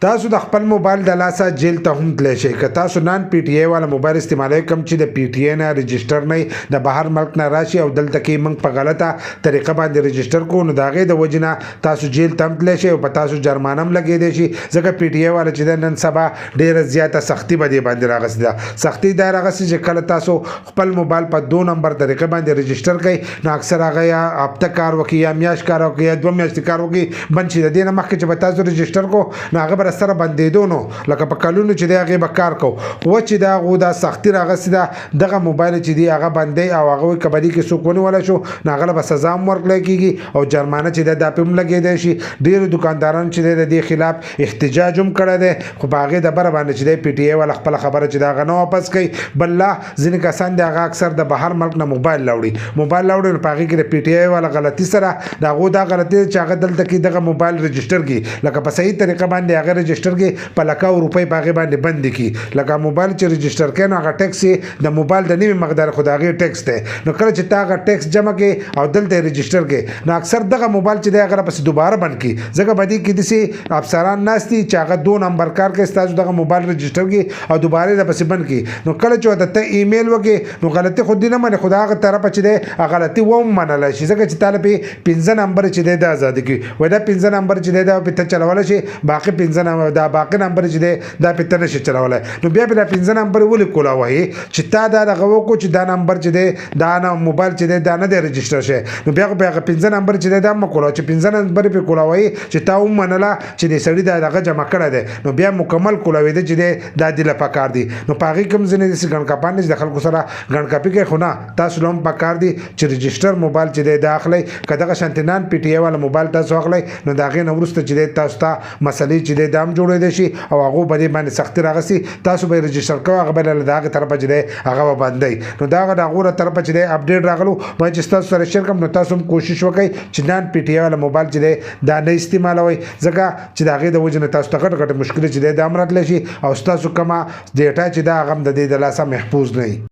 تاسو د خپل موبایل د لاسه جیل ته هم تللی شئ که تاسو نان پی ټی آی والا موبایل استعمالوئ کوم چې د پی ټی آی نه رجسټر نه د بهر ملک نه راشي او دلته کې موږ په غلطه طریقه باندې رجسټر کوو نو د هغې د وجې نه تاسو جیل ته هم تللی شئ او په تاسو جرمانه هم لګېدی شي ځکه پی ټی آی والا چې دی نن سبا ډېره زیاته سختي به دې باندې راغستې ده. سختي دا راغستې چې کله تاسو خپل موبایل په 2 نمبر طریقه باندې رجسټر کوئ نو اکثر هغه یا هفته کار وکړي یا میاشت کار وکړي یا 2 میاشتې کار وکړي بند شي. د دې نه مخکې چې به تاسو رجسټر کو نو هغه به سره بندېدو نو لکه په کلونو چې دی هغې به کار کو و چې د هغو دا سختي راغستې ده دغه موبایل چې دی هغه بندی او هغه وایي که په دې کې څوک ونیولی شو نو هغه له به سزا هم ورکړی کېږي او جرمانه چې دی دا پې هم لګېدی شي. ډېرو دوکاندارانو چې دی د دې خلاف احتجاج هم کړی دی خو په هغې د بره باندې چې دی پی ټی آی والا خپله خبره چې د هغه نه واپس کوي. بل لا ځینې کسان دی هغه اکثر د بهر ملک نه موبایل راوړي نو په هغې کې د پی ټی آی والا غلطي سره د هغو دا غلطي ده چې هغه دلته کې دغه موبایل رجسټر کړي لکه په صحیح طریقه باندې هغه رجسټر کړي په لکاو روپۍ په هغې باندې بندې کړي. لکه موبایل چې رجسټر کوي نو هغه ټیکس یې د موبایل د نوي مقدار خو د هغې ټیکس دی نو کله چې تا هغه ټیکس جمع کړې او دلته یې رجسټر کړې نو اکثر دغه موبایل چې دی هغه راپسې دوباره بند کړي ځکه په دې کې داسې افسران ناست دي چې هغه 2 نمبر کار کوي ستاسو دغه موبایل رجسټر کړي او دوباره یې راپسې بند کړي. نو کله چې ورته ته ایمیل وکړې نو غلطي خو دې نه منې خو د هغه طرفه چې دی هغه غلطي وم منلی شي ځکه چې تا له پې 15 نمبر چې دی دا ازادي کړي وایي دا 15 نمبر چې دی دا پې ته چلولی شي باقي 15 نمبر دا باقي نمبر چې دی دا پې ته نشي چلولی نو بیا پې دا 15 نمبر ولې کولاوهي چې تا دا دغه وکړو چې دا نمبر چې دی دا نه موبایل چې دی دا نه دی رجسټر شوی نو بیا خو په هغه 15 نمبر چې دی دا مه کولاوه چې 15 نمبر پې کولاوهي چې تا ومنله چې دې سړي دا دغه جمع کړی دی نو بیا مکمل کولاوېده چې دی دا دې له پکار دي. نو په هغې کوم ځینې داسې ګڼکاپان دي چې د خلکو سره ګڼکاپي کوي خو نه تاسو له هم پکار دي چې رجسټر موبایل چې دی دا اخلئ که دغه شانتې نان پی ټی آی والا موبایل تاسو اخلئ نو د هغې نه وروسته چې دی تاسو ته مسلې چې دی دا هم جوړېدی شي او هغو به دې باندې سختي راغستې تاسو به یې رجسټر کوئ هغه به له د هغې طرفه چې دی هغه به بندوي نو دا هغه د هغو له طرفه چې دی اپډیټ راغلو باید چې ستاسو سره شیر کړم نو تاسو هم کوشش وکړئ چې نان پی ټی آی والا موبایل چې دی دا نه استعمالوئ ځکه چې د هغې د وجې نه تاسو ته غټ غټ مشکلې چې دی دا هم راتلی شي او ستاسو کومه ډیټا چې دا هغه هم د دې د لاسه محفوظ نه وي.